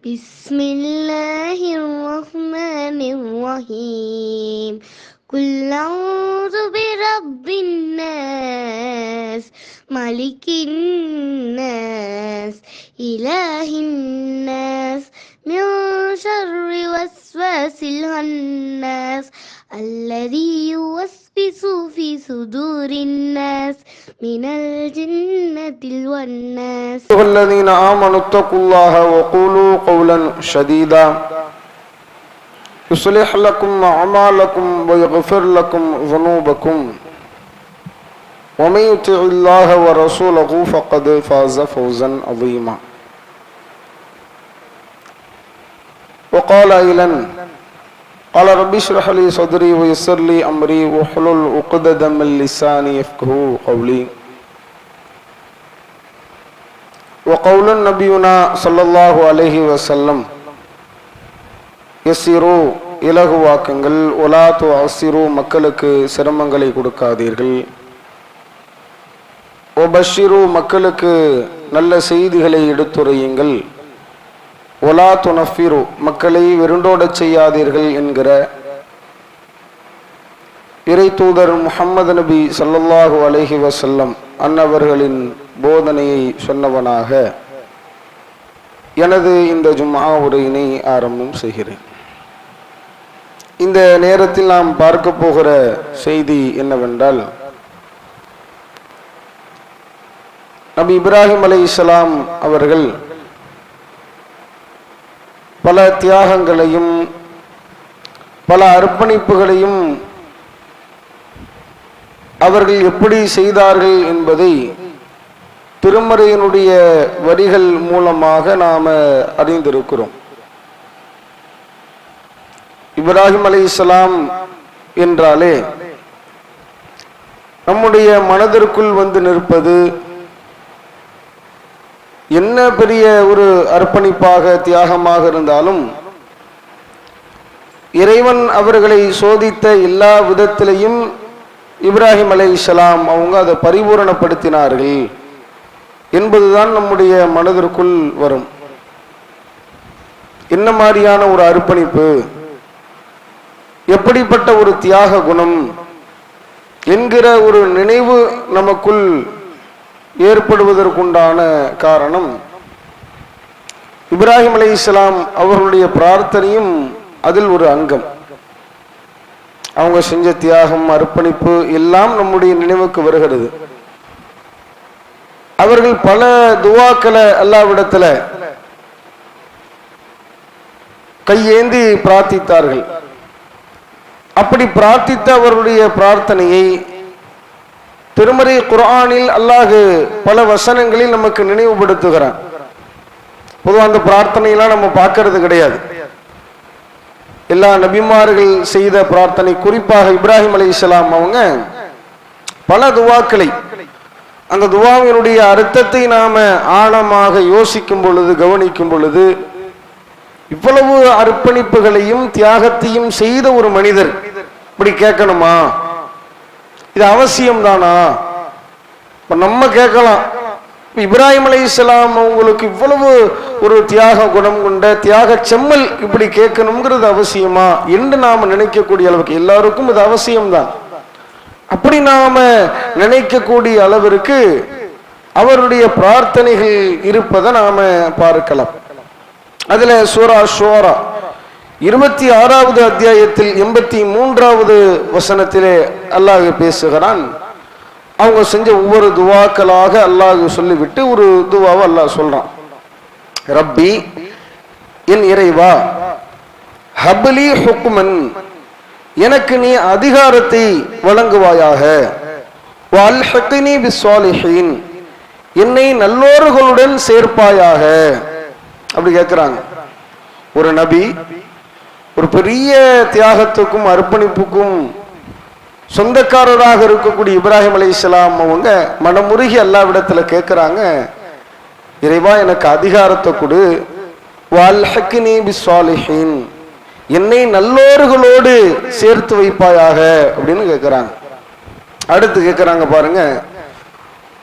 بسم الله الرحمن الرحيم قل أعوذ برب الناس ملك الناس إله الناس من شر وسواس الخناس الذي يوسوس في صدور الناس من الجنة والناس. الذين آمنوا اتقوا الله وقولوا قولا سديدا يصلح لكم أعمالكم ويغفر لكم ذنوبكم ومن يطع الله ورسوله فقد فاز فوزا عظيما. وقال أيضا قال رب اشرح لي صدري ويسر لي أمري واحلل عقدة من لساني يفقهوا قولي. وقول نبينا صلى الله عليه وسلم யஸ்ஸிரு இலகுவாக்குங்கள் வலா துஅஸ்ஸிரு மக்களுக்கு சிரமங்களை கொடுக்காதீர்கள். வபஷ்ஷிரு மக்களுக்கு நல்ல செய்திகளை எடுத்துரையுங்கள். வலா துனஃபிரு மக்களை வெறுண்டோடச் செய்யாதீர்கள் என்கிற இறை தூதர் முஹம்மது நபி ஸல்லல்லாஹு அலைஹி வஸல்லம் அன்னவர்களின் போதனையை சொன்னவனாக எனது இந்த ஜும்ஆ உரையினை ஆரம்பம் செய்கிறேன். இந்த நேரத்தில் நாம் பார்க்க போகிற செய்தி என்னவென்றால், நபி இப்ராஹிம் அலைஹிஸ்ஸலாம் அவர்கள் பல தியாகங்களையும் பல அர்ப்பணிப்புகளையும் அவர்கள் எப்படி செய்தார்கள் என்பதை திருமறையினுடைய வரிகள் மூலமாக நாம் அறிந்திருக்கிறோம். இப்ராஹிம் அலைஹிஸ்ஸலாம் என்றாலே நம்முடைய மனதிற்குள் வந்து நிற்பது என்ன பெரிய ஒரு அர்ப்பணிப்பாக தியாகமாக இருந்தாலும் இறைவன் அவர்களை சோதித்த எல்லா விதத்திலையும் இப்ராஹிம் அலைஹிஸ்ஸலாம் அவங்க அதை பரிபூரணப்படுத்தினார்கள் என்பதுதான் நம்முடைய மனதிற்குள் வரும். என்ன மாதிரியான ஒரு அர்ப்பணிப்பு, எப்படிப்பட்ட ஒரு தியாக குணம் என்கிற ஒரு நினைவு நமக்குள் ஏற்படுவதற்குண்டான காரணம் இப்ராஹிம் அலைஹிஸ்ஸலாம் அவர்களுடைய பிரார்த்தனையும் அதில் ஒரு அங்கம். அவங்க செஞ்ச தியாகம் அர்ப்பணிப்பு எல்லாம் நம்முடைய நினைவுக்கு வருகிறது. அவர்கள் பல துவாக்களை அல்லாஹ்விடத்துல கையேந்தி பிரார்த்தித்தார்கள். அப்படி பிரார்த்தித்த அவர்களுடைய பிரார்த்தனையை திருமறை குர்ஆனில் அல்லாஹ் பல வசனங்களில் நமக்கு நினைவுபடுத்துகிறான். பொதுவாக அந்த பிரார்த்தனையெல்லாம் நம்ம பார்க்கறது கிடையாது. எல்லா நபிமார்கள் செய்த பிரார்த்தனை, குறிப்பாக இப்ராஹிம் அலைஹிஸ்ஸலாம் அவங்க பல துவாக்களை, அந்த துவாவினுடைய அர்த்தத்தை நாம ஆழமாக யோசிக்கும் பொழுது கவனிக்கும் பொழுது இவ்வளவு அர்ப்பணிப்புகளையும் தியாகத்தையும் செய்த ஒரு மனிதர் இப்படி கேட்கணுமா, இது அவசியம்தானா? இப்ப நம்ம கேட்கலாம், இப்ராஹிம் அலைஹிஸ்ஸலாம் அவங்களுக்கு இவ்வளவு ஒரு தியாக குணம் கொண்ட தியாக செம்மல் இப்படி கேட்கணுங்கிறது அவசியமா என்று நாம நினைக்கக்கூடிய அளவுக்கு எல்லாருக்கும் இது அவசியம்தான். அப்படி நாம நினைக்கக்கூடிய அளவிற்கு அவருடைய பிரார்த்தனைகள் இருப்பதை நாம பார்க்கலாம். அதுல சூரா ஷூரா 26வது அத்தியாயத்தில் 83வது வசனத்திலே அல்லாஹ் பேசுகிறான். அவங்க செஞ்ச ஒவ்வொரு துவாக்களாக அல்லாஹ் சொல்லிவிட்டு ஒரு துவாவை அல்லாஹ் சொல்றான். ரப்பி, என் இறைவா, ஹப்லி ஹுக்மன், எனக்கு நீ அதிகாரத்தை வழங்குவாயாக, வல்ஹிக்னி பிஸ்ஸாலிஹீன், என்னை நல்லோர்களுடன் சேர்ப்பாயாக. அப்படி கேட்கிறாங்க. ஒரு நபி ஒரு பெரிய தியாகத்துக்கும் அர்ப்பணிப்புக்கும் சொந்தக்காரராக இருக்கக்கூடிய இப்ராஹிம் அலைஹிஸ்ஸலாம் அவங்க மனமுருகி அல்லாஹ்விடத்துல கேட்கிறாங்க, இறைவா எனக்கு அதிகாரத்தை கொடு, வல்ஹிக்னி பிஸ்ஸாலிஹீன், என்னை நல்லோர்களோடு சேர்த்து வைப்பாயாக அப்படின்னு கேட்கிறாங்க. அடுத்து கேட்கிறாங்க பாருங்க,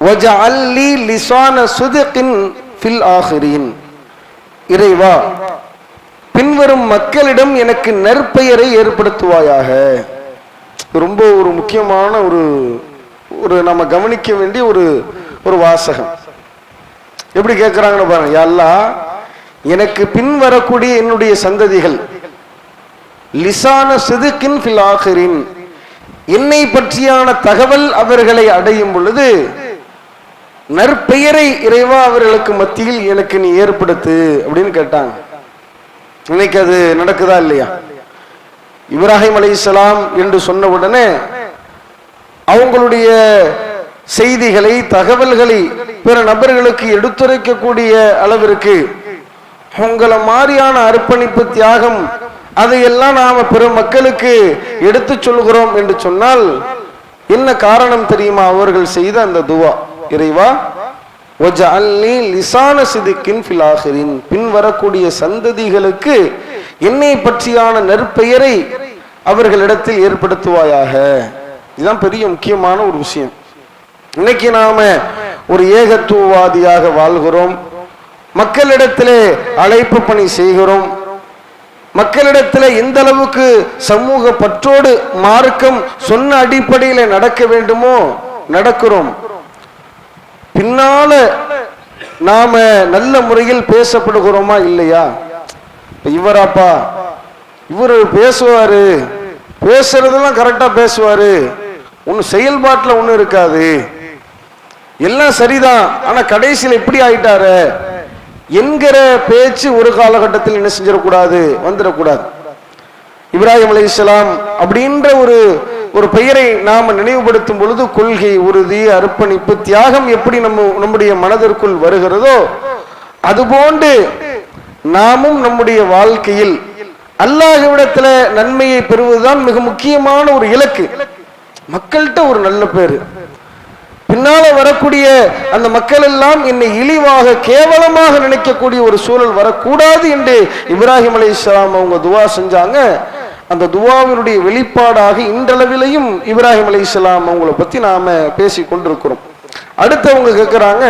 வஜஅல்லி லிஸான சுத்கின் ஃபில் ஆகிரீன், இறைவா பின்வரும் மக்களிடம் எனக்கு நற்பெயரை ஏற்படுத்துவாயாக. ரொம்ப ஒரு முக்கியமான ஒரு நம்ம கவனிக்க வேண்டிய ஒரு வாசகம். எப்படி கேட்கிறாங்கன்னு பாருங்க. யா அல்லாஹ், எனக்கு பின் வரக்கூடிய என்னுடைய சந்ததிகள் லிசான சிதுக்கின் ஃபில் ஆகிரின், என்னை பற்றியான தகவல் அவர்களை அடையும் பொழுது நற்பெயரை இறைவா அவர்களுக்கு மத்தியில் எனக்கு நீ ஏற்படுத்து அப்படின்னு கேட்டாங்க. இன்னைக்கு அது நடக்குதா இல்லையா? இப்ராஹிம் அலைஹிஸ்ஸலாம் என்று சொன்ன உடனே அவங்களுடைய செய்திகளை தகவல்களை பிற நபர்களுக்கு எடுத்துரைக்கக்கூடிய அளவிற்கு உங்களை மாதிரியான அர்ப்பணிப்பு தியாகம் அதையெல்லாம் நாம பிற மக்களுக்கு எடுத்து சொல்கிறோம் என்று சொன்னால் என்ன காரணம் தெரியுமா? அவர்கள் செய்த அந்த துவா, இறைவா வஜஅல்னி லிசான சிதுக்கின் ஃபில் ஆகிரின், பின் வரக்கூடிய சந்ததிகளுக்கு என்னை பற்றியான நற்பெயரை அவர்களிடத்தில் ஏற்படுத்துவாயாக. இதுதான் பெரிய முக்கியமான ஒரு விஷயம். இன்னைக்கு நாம ஒரு ஏகத்துவவாதியாக வாழ்கிறோம், மக்களிடத்திலே அழைப்பு பணி செய்கிறோம், மக்களிடத்தில் எந்த அளவுக்கு சமூக பற்றோடு மார்க்கம் சொன்ன அடிப்படையில் நடக்க வேண்டுமோ நடக்கிறோம். பின்னால நாம நல்ல முறையில் பேசப்படுகிறோமா இல்லையா? இவராப்பா இவரு பேசுவாரு, பேசுறதெல்லாம் கரெக்டா பேசுவாரு, ஒன்னு செயல்பாட்டுல ஒண்ணு இருக்காது, எல்லாம் சரிதான் ஆனா கடைசியில் இப்படி ஆயிட்டாரு என்கிற பேச்சு ஒரு காலகட்டத்தில் என்ன செஞ்சிடக்கூடாது, வந்துடக்கூடாது. இப்ராஹிம் அலைஹிஸ்ஸலாம் அப்படின்ற ஒரு பெயரை நாம நினைவுபடுத்தும் பொழுது கொள்கை, உறுதி, அர்ப்பணிப்பு, தியாகம் எப்படி நம்முடைய மனதிற்குள் வருகிறதோ அதுபோன்று நாமும் நம்முடைய வாழ்க்கையில் அல்லாஹ்விடத்துல நன்மையை பெறுவதுதான் மிக முக்கியமான ஒரு இலக்கு. மக்கள்கிட்ட ஒரு நல்ல பேரு, பின்னால வரக்கூடிய அந்த மக்கள் எல்லாம் என்னை இழிவாக கேவலமாக நினைக்கக்கூடிய ஒரு சூழல் வரக்கூடாது என்று இப்ராஹிம் அலைஹிஸ்ஸலாம் அவங்க துவா செஞ்சாங்க. அந்த துவாவினுடைய வெளிப்பாடாக இன்றளவிலையும் இப்ராஹிம் அலைஹிஸ்ஸலாம் அவங்களை பத்தி நாம பேசி கொண்டிருக்கிறோம். அடுத்தவங்க கேட்கிறாங்க,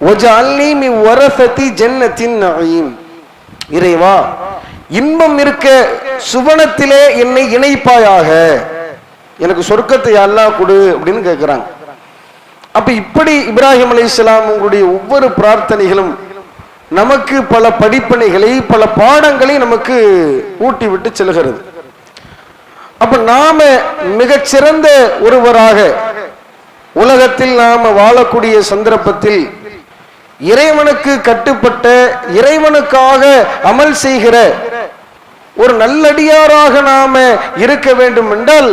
வஜஅல்னி மின் வரஸதி ஜன்னத்தின் நஈம், இறைவா இன்பம் இருக்க சுவனத்திலே என்னை இணைப்பாயாக, எனக்கு சொர்க்கத்தை அல்லாஹ் கொடு அப்படின்னு கேட்கிறாங்க. அப்ப இப்படி இப்ராஹிம் அலைஹிஸ்ஸலாம் உங்களுடைய ஒவ்வொரு பிரார்த்தனைகளும் நமக்கு பல படிப்பனைகளை பல பாடங்களை நமக்கு ஊட்டி விட்டு செல்கிறது. அப்ப நாம மிகச்சிறந்த ஒருவராக உலகத்தில் நாம வாழக்கூடிய சந்தர்ப்பத்தில் இறைவனுக்கு கட்டுப்பட்ட இறைவனுக்காக அமல் செய்கிற ஒரு நல்லடியாராக நாம இருக்க வேண்டும் என்றால்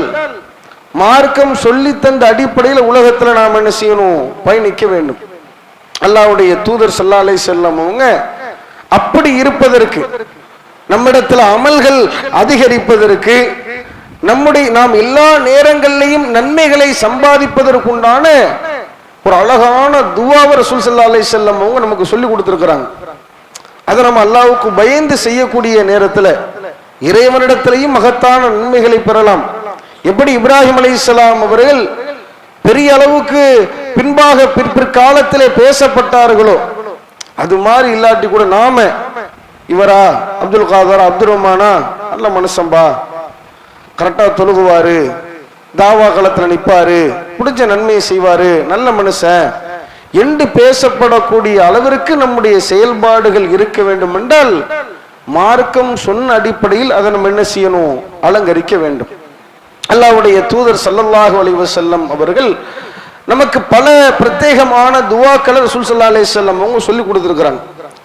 மார்க்கம் சொல்லி தந்த அடிப்படையில் உலகத்துல நாம என்ன செய்யணும், பயணிக்க வேண்டும். அல்லாஹ்வுடைய தூதர் ஸல்லல்லாஹு அலைஹி வஸல்லம் அவங்க அப்படி இருப்பதற்கு, நம்மிடத்துல அமல்கள் அதிகரிப்பதற்கு, நாம் எல்லா நேரங்களிலையும் நன்மைகளை சம்பாதிப்பதற்குண்டான ஒரு அழகான துஆவை ரசூல் ஸல்லல்லாஹு அலைஹி வஸல்லம் அவங்க நமக்கு சொல்லி கொடுத்திருக்கிறாங்க. அதை நம்ம அல்லாஹ்வுக்கு பயந்து செய்யக்கூடிய நேரத்துல இறைவனிடத்திலையும் மகத்தான நன்மைகளை பெறலாம். எப்படி இப்ராஹிம் அலைஹிஸ்ஸலாம் அவர்கள் பெரிய அளவுக்கு பின்பாக பிற்காலத்திலே பேசப்பட்டார்களோ அது மாதிரி இல்லாட்டி கூட நாம இவரா அப்துல் காதர் அப்துல் ரஹ்மானா நல்ல மனுஷன்பா, கரெக்டா தொழுகுவாரு, தாவா களத்துல நிப்பாரு, பிடிச்ச நன்மையை செய்வாரு, நல்ல மனுஷன் என்று பேசப்படக்கூடிய அளவிற்கு நம்முடைய செயல்பாடுகள் இருக்க வேண்டும் என்றால் மார்க்கம் சொன்ன அடிப்படையில் அதை நம்ம என்ன செய்யணும், அலங்கரிக்க வேண்டும். அல்லாஹ்வுடைய தூதர் ஸல்லல்லாஹு அலைஹி வஸல்லம் அவர்கள் நமக்கு பல பிரத்யேகமான துஆக்களை ரசூல் ஸல்லல்லாஹு அலைஹி வஸல்லம் அவங்க சொல்லி கொடுத்துருக்காங்க.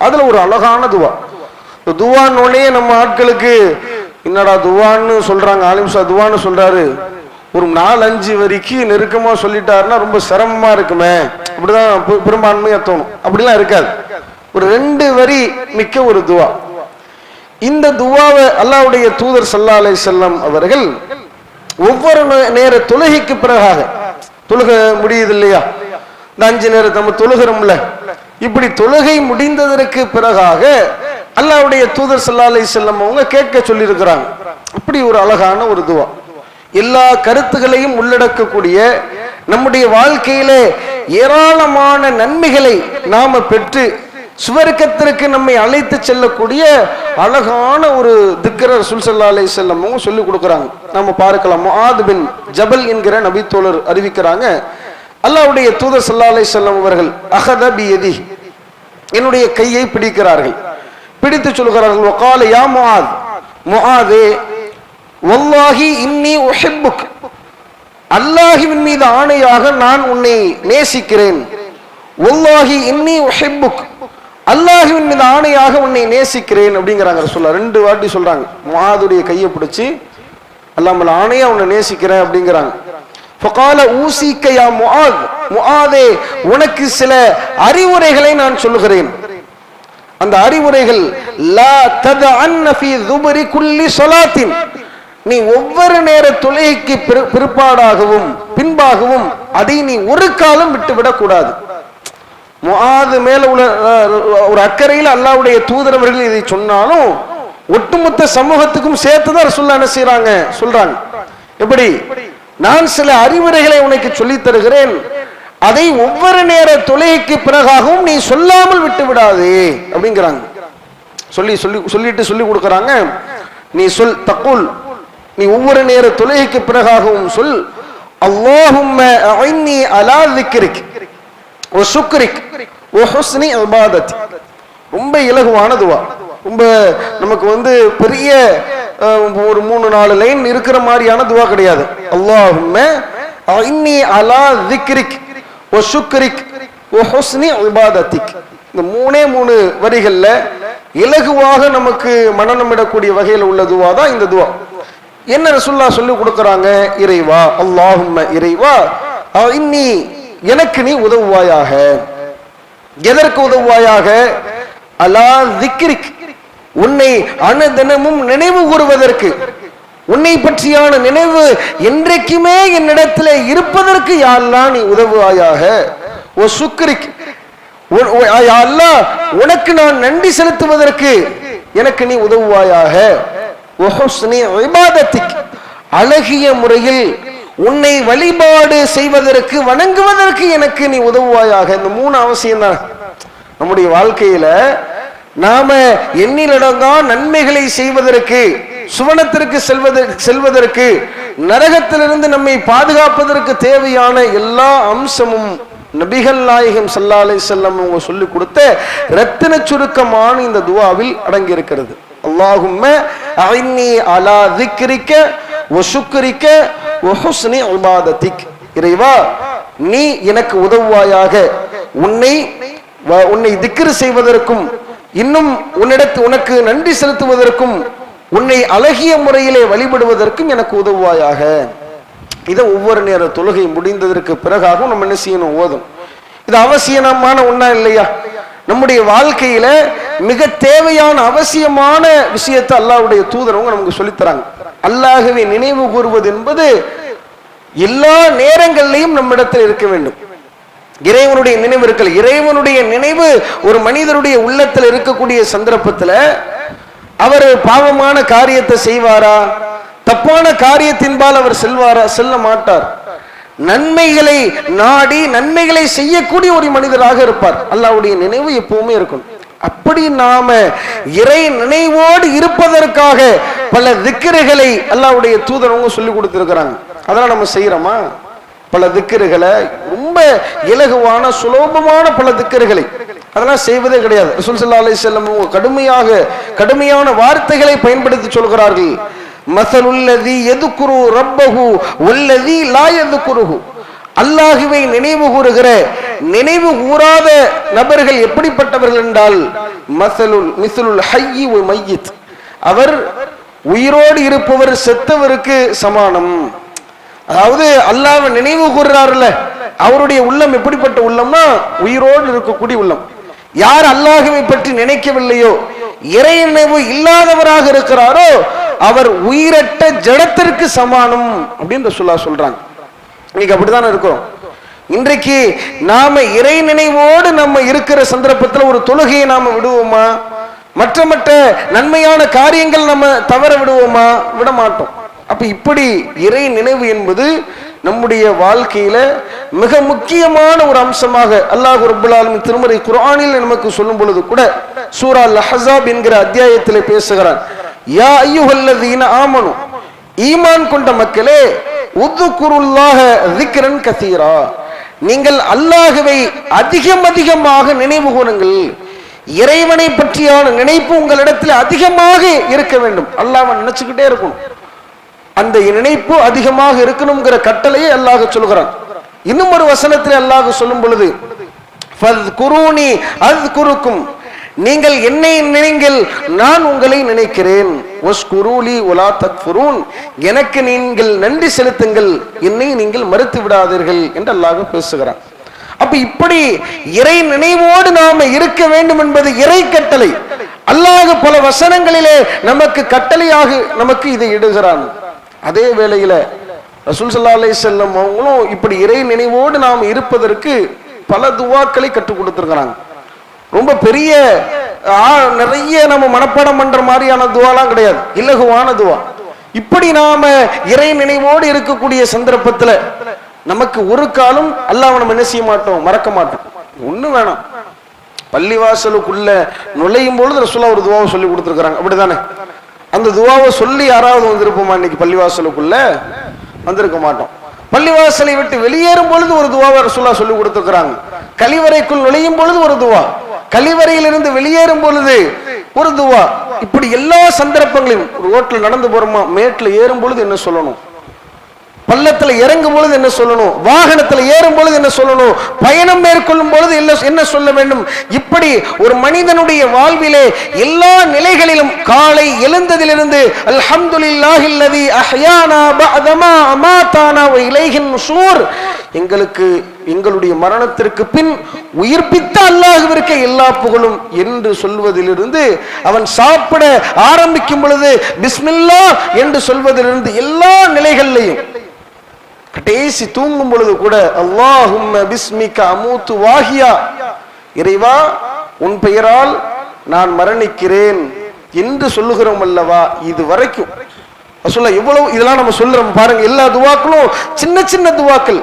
அதுல ஒரு அழகான துஆ, துஆன்னே நம்ம ஆட்களுக்கு என்னடா துஆன்னு சொல்றாங்க, ஆலிம்சா துஆன்னு சொல்றாரு, ஒரு 4-5 வரிக்கு நெருக்கமா சொல்லிட்டாருன்னா ரொம்ப சிரமமா இருக்குமே, அப்படிதான் பெரும்பான்மையா தோணும். அப்படிலாம் இருக்காது, ஒரு 2 வரி மிக்க ஒரு துஆ. இந்த துஆவை அல்லாஹ்வுடைய தூதர் ஸல்லல்லாஹு அலைஹி வஸல்லம் அவர்கள் ஒவ்வொரு நேர தொழுகைக்கு பிறகாக, தொழுக முடியுது இல்லையா, இந்த 5 நேரம் நம்ம தொழுகிறோம்ல, இப்படி தொழுகை முடிந்ததற்கு பிறகாக அல்லாஹ்வுடைய தூதர் ஸல்லல்லாஹு அலைஹி வஸல்லம் அவங்க கேட்க சொல்லி இருக்கிறாங்க. அப்படி ஒரு அழகான ஒரு துஆ, எல்லா கருத்துகளையும் உள்ளடக்கக்கூடிய, நம்முடைய வாழ்க்கையிலே ஏராளமான நன்மைகளை நாம பெற்று சுவர்க்கத்திற்கு நம்மை அழைத்து செல்லக்கூடிய அழகான ஒரு திக்ர ரசூல் ஸல்லல்லாஹு அலைஹி வஸல்லம் சொல்லி கொடுக்குறாங்க. நம்ம பார்க்கலாம். முஆத் பின் ஜபல் என்கிற நபி தோழர் அறிவிக்கிறாங்க, அல்லாஹ்வுடைய தூதர் ஸல்லல்லாஹு அலைஹி வஸல்லம் அவர்கள் அகத பியதி, என்னுடைய கையை பிடிக்கிறார்கள். பிடித்து சொல்கிறார்கள், வகால யா முஆத், முஆதே வல்லாஹி இன்னி உஹிப்புக், அல்லாஹ்வின் மீது ஆணையாக நான் உன்னை நேசிக்கிறேன். வல்லாஹி இன்னி உஹிப்புக், அல்லாஹ்வின் மீது ஆணையாக உன்னை நேசிக்கிறேன் அப்படிங்கிறாங்க ரசூலுல்லாஹ். 2 வாட்டி சொல்றாங்க. முஆதுடைய கையை பிடிச்சி அல்லாஹ் மேல ஆணையா உன்னை நேசிக்கிறேன் அப்படிங்கிறாங்க. ஃபகால ஊசிக்க யா முஆத், முஆதே உனக்கு சில அறிவுரைகளை நான் சொல்லுகிறேன். அந்த அறிவுரைகள், லா ததஅன்ன ஃபீ ذுபரி குல்லி ஸலாத்தின், நீ ஒவ்வொரு நேர தொழுகைக்கு பிற்பாடாகவும் பின்பாகவும் அதை நீ ஒரு காலம் விட்டுவிடக் கூடாது. முஆது மேல உள்ள ஒரு அக்கறையில் அல்லாஹ்வுடைய தூதரவர்கள் இதை சொன்னாலும் ஒட்டுமொத்த சமூகத்துக்கும் சேர்த்துதான் ரசூலுல்லாஹ் என்ன செய்றாங்க சொல்றாங்க. எப்படி? நான் சில அறிவுரைகளை உனக்கு சொல்லித் தருகிறேன், அதை ஒவ்வொரு நேர தொழுகைக்கு பிறகாகவும் நீ சொல்லாமல் விட்டு விடாதே அப்படிங்கிறாங்க. சொல்லி கொடுக்கறாங்க. நீ சொல், தக்குல், நீ ஒவ்வொரு நேர தொழுகைக்கு பிறகாகவும் சொல், அல்லாஹும்ம அஇன்னி அலா ذிக்ரிக் வ ஷுக்ரிக் வ ஹுஸ்னி இபாதத்தி. ரொம்ப இலகுவான துவா. ரொம்ப நமக்கு பெரிய ஒரு 3-4 லைன் இருக்கிற மாதிரியான துவா கிடையாது. அல்லாஹும்ம அஇன்னி அலா ذிக்ரிக் வ ஷுக்ரிக் வ ஹுஸ்னி இபாதத்திக். இந்த 3 வரிகள்ல இலகுவாக நமக்கு மனநமிடக்கூடிய வகையில் உள்ள துவா தான் இந்த துவா. என்ன ரசூலுல்லாஹ் சொல்லி கொடுக்கறாங்க? இறைவா, அல்லாஹும்ம, இறைவா, இன்னி, எனக்கு நீ உதவுவாயாக. எதற்கு உதவுவாயாக? அலா ذிக்ரிக், உன்னை அனுதினமும் நினைவு கூறுவதற்கு, உன்னை பற்றியான நினைவு என்றைக்குமே என்னிடத்தில் இருப்பதற்கு யா அல்லாஹ் நீ உதவுவாயாக. ஓ சுக்ரிக், யா அல்லாஹ் உனக்கு நான் நன்றி செலுத்துவதற்கு எனக்கு நீ உதவுவாயாக. ஓ ஹுஸ்னி இபாதத்திக், அழகிய முறையில் உன்னை வழிபாடு செய்வதற்கு வணங்குவதற்கு எனக்கு நீ உதவுவாயாக. இந்த 3 அவசியம் தான் நம்முடைய வாழ்க்கையில. நாம எண்ணிலடங்கா நன்மைகளை செய்வதற்கு, சுவனத்திற்கு செல்வதற்கு, நரகத்திலிருந்து நம்மை பாதுகாப்பதற்கு தேவையான எல்லா அம்சமும் நபிகள் நாயகம் ஸல்லல்லாஹு அலைஹி வஸல்லம் அவங்க சொல்லி கொடுத்த ரத்தின சுருக்கமான இந்த துஆவில் அடங்கி இருக்கிறது. அல்லாஹும்ம அஇன்னி அலா ذிக்ரிக வ ஷுக்ரிக வ ஹுஸ்னி இபாதத்திக். இறைவா, நீ எனக்கு உதவுவாயாக, உன்னை திக்ர் செய்வதற்கும், இன்னும் உனக்கு நன்றி செலுத்துவதற்கும், உன்னை அழகிய முறையிலே வழிபடுவதற்கும் எனக்கு உதவுவாயாக. இதை ஒவ்வொரு நேர தொழுகை முடிந்ததற்கு பிறகாகவும் நம்ம என்ன செய்யணும்? ஓதும். இது அவசியமான ஒண்ணா இல்லையா? நம்முடைய வாழ்க்கையில மிக தேவையான அவசியமான விஷயத்தை அல்லாஹ்வுடைய தூதரவங்க நமக்கு சொல்லித்தராங்க. அல்லாஹ்வை நினைவு கூறுவது என்பது எல்லா நேரங்களிலையும் நம்மிடத்தில் இருக்க வேண்டும். இறைவனுடைய நினைவு இருக்கல. இறைவனுடைய நினைவு ஒரு மனிதருடைய உள்ளத்தில் இருக்கக்கூடிய சந்தர்ப்பத்துல அவர் பாவமான காரியத்தை செய்வாரா? தப்பான காரியத்தின்பால் அவர் செல்ல மாட்டார். நன்மைகளை நாடி நன்மைகளை செய்யக்கூடிய ஒரு மனிதராக இருப்பார். அல்லாஹ்வுடைய நினைவு எப்பவுமே இருக்கணும். அப்படி நாம இறை நினைவோடு இருப்பதற்காக பல திக்ருகளை அல்லாஹ்வுடைய தூதரவங்க சொல்லி கொடுத்திருக்கிறாங்க. அதெல்லாம் நம்ம செய்யறோமா? பல திக்ருகளை, ரொம்ப இலகுவான சுலபமான பல திக்ருகளை அதெல்லாம் செய்வதே கிடையாது. ரசூல் ஸல்லல்லாஹு அலைஹி வஸல்லம் கடுமையான வார்த்தைகளை பயன்படுத்தி சொல்கிறார்கள். மஸலுல்லதி யذ்குரு ரப்பஹு வல்லதி லா யذ்குருஹு. அல்லாஹ்வை நினைவு கூறுகிற நினைவு கூறாத நபர்கள் எப்படிப்பட்டவர்கள் என்றால், மிஸ்லுல் ஹய்யி வ மையித், அவர் உயிரோடு இருப்பவர் செத்தவருக்கு சமானம். அதாவது அல்லாஹ்வை நினைவு கூறுறாருல, அவருடைய உள்ளம் எப்படிப்பட்ட உள்ளம்னா உயிரோடு இருக்கக்கூடிய உள்ளம். யார் அல்லாஹ்வை பற்றி நினைக்கவில்லையோ, இறை நினைவு இல்லாதவராக இருக்கிறாரோ, அவர் உயிரற்ற ஜடத்திற்கு சமானம் அப்படின்னு ரசூலுல்லாஹ் சொல்றாங்க. இன்னைக்கு அப்படித்தானே இருக்கிறோம். இன்றைக்கு நாம இறை நினைவோடு நம்ம இருக்கிற சந்தர்ப்பத்தில் ஒரு தொழுகையை நாம விடுவோமா? மற்ற நன்மையான காரியங்கள் நம்ம தவற விடுவோமா? விட மாட்டோம். அப்ப இப்படி இறை நினைவு என்பது நம்முடைய வாழ்க்கையில மிக முக்கியமான ஒரு அம்சமாக அல்லாஹ் ரப்பல் ஆலமீன் திருமறை குர்ஆனில் நமக்கு சொல்லும் பொழுது கூட சூரா அல்-அஹ்ஸாப் என்கிற அத்தியாயத்திலே பேசுகிறான், யா அய்யுஹல்லதீன ஆமனு, ஈமான் கொண்ட மக்களே, உத்குருல்லாஹ ذிக்ரன் கஸீரா, நீங்கள் அல்லாஹ்வை அதிகமாக நினைவு கூறுங்கள். இறைவனை பற்றியான நினைப்பு உங்களிடத்தில் அதிகமாக இருக்க வேண்டும். அல்லாஹ்வை நினைச்சுக்கிட்டே இருக்கணும். அந்த நினைப்பு அதிகமாக இருக்கணுங்கிற கட்டளையை அல்லாஹ் சொல்கிறான். இன்னும் ஒரு வசனத்தில் அல்லாஹ் சொல்லும் பொழுது, ஃபத்குரூனி அஸ்குருக்கும், நீங்கள் என்னை நினைங்கள், நான் உங்களை நினைக்கிறேன். வஸ்குரூலி வலா தக்ஃபுரூன், எனக்கு நீங்கள் நன்றி செலுத்துங்கள், என்னை நீங்கள் மறுத்து விடாதீர்கள் என்று அல்லாஹ் பேசுகிறான். அப்ப இப்படி இறை நினைவோடு நாம இருக்க வேண்டும் என்பது இறை கட்டளை. அல்லாஹ் பல வசனங்களிலே நமக்கு கட்டளையாக நமக்கு இதை இடுகிறான். அதே வேளையில ரசூல் ஸல்லல்லாஹு அலைஹி வஸல்லம் அவங்களும் இப்படி இறை நினைவோடு நாம் இருப்பதற்கு பல துவாக்களை கற்றுக் கொடுத்திருக்கிறாங்க. ரொம்ப பெரிய நிறைய நம்ம மனப்பாடம் பண்ற மாதிரியான துவாலாம் கிடையாது, இலகுவான துவா. இப்படி நாம இறை நினைவோடு இருக்கக்கூடிய சந்தர்ப்பத்துல நமக்கு ஒரு காலம் அல்லாஹ்வை நம்ம என்ன செய்ய மாட்டோம், மறக்க மாட்டோம். ஒண்ணு வேணாம், பள்ளிவாசலுக்குள்ள நுழையும் பொழுது ரசூலுல்லாஹ் ஒரு துவாவை சொல்லி கொடுத்திருக்கிறாங்க, அப்படிதானே? அந்த துவாவை சொல்லி யாராவது வந்திருப்போமா? இன்னைக்கு பள்ளிவாசலுக்குள்ள வந்திருக்க மாட்டோம். பள்ளிவாசலை விட்டு வெளியேறும் பொழுது ஒரு துவாவை ரசூலுல்லாஹ் சொல்லி கொடுத்திருக்கிறாங்க. கழிவறைக்குள் நுழையும் பொழுது ஒரு துவா, கழிவறையிலிருந்து வெளியேறும் பொழுது ஒரு துவா. இப்படி எல்லா சந்தர்ப்பங்களையும், ரோட்ல நடந்து போறோமா, மேட்ல ஏறும் பொழுது என்ன சொல்லணும், பள்ளத்துல இறங்கும் பொழுது என்ன சொல்லணும், வாகனத்துல ஏறும் பொழுது என்ன சொல்லணும், பயணம் மேற்கொள்ளும் பொழுது என்ன சொல்ல வேண்டும். இப்படி ஒரு மனிதனுடைய வாழ்விலே எல்லா நிலைகளிலும் காலை எழுந்ததிலிருந்து அல்ஹம்துலில்லாஹில்லதி அஹ்யானா பஅதமா அமாதானா வ இலைஹின் நுஷூர், எங்களுக்கு எங்களுடைய மரணத்திற்கு பின் உயிர்ப்பித்த அல்லாஹ்விற்கு எல்லா புகழும் என்று சொல்வதிலிருந்து, அவன் சாப்பிட ஆரம்பிக்கும் பொழுது பிஸ்மில்லாஹ் என்று சொல்வதிலிருந்து எல்லா நிலைகளிலையும், கடைசி தூங்கும் பொழுது கூட அல்லாஹும்ம பிஸ்மிக அமூத்து வாஹியா, இறைவா உன் பெயரால் நான் மரணிக்கிறேன் என்று சொல்லுகிறோம் அல்லவா. இது வரைக்கும் ரசூலுல்லாஹ் எவ்வளவு இதெல்லாம் நம்ம சொல்றோம் பாருங்க. எல்லா துவாக்களும் சின்ன சின்ன துவாக்கள்,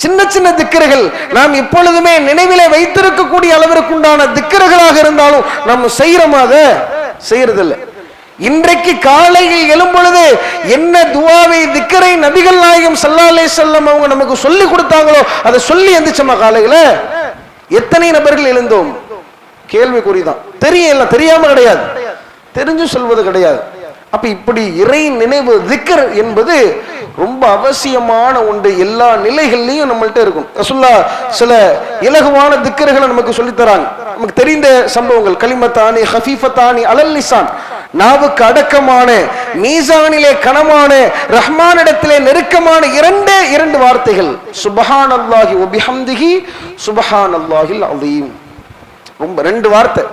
சின்ன சின்ன திக்ருகள், நாம் எப்பொழுதுமே நினைவிலே வைத்திருக்கக்கூடிய அளவிற்கு உண்டான திக்ருகளாக இருந்தாலும் நம்ம செய்யறோமா? அதை செய்யறதில்லை. இன்றைக்கு காலையில் எழும் பொழுது என்ன துவாவை திக்ரை நபிகள் நாயகம் ஸல்லல்லாஹு அலைஹி வஸல்லம் அவங்க நமக்கு சொல்லி கொடுத்தாங்களோ அதை சொல்லி எந்திரிச்சோமா? காலையில எத்தனை நபர்கள் எழுந்தோம்? கேள்விக்குறிதான். தெரியல, தெரியாம கிடையாது, தெரிஞ்சு சொல்வது கிடையாது. அப்ப இப்படி இறை நினைவு திக்ர் என்பது ரொம்ப அவசியமான ஒன்று. எல்லா நிலைகள்லையும் நம்மள்ட்ட இருக்கும். ரசூலுல்லாஹ் சில இலகுவான திக்ர்களை நமக்கு சொல்லித் தராங்க. நமக்கு தெரிந்த சம்பவங்கள், கலிமத்தானி ஹஃபீஃபத்தானி அலல் லிசான், நாவுக்கு அடக்கமான, மீசானிலே கனமான, ரஹ்மானிடத்திலே நெருக்கமான இரண்டு வார்த்தைகள், சுப்ஹானல்லாஹி வ பிஹம்திஹி சுப்ஹானல்லாஹில் அஸீம். ரொம்ப ரெண்டு வார்த்தை,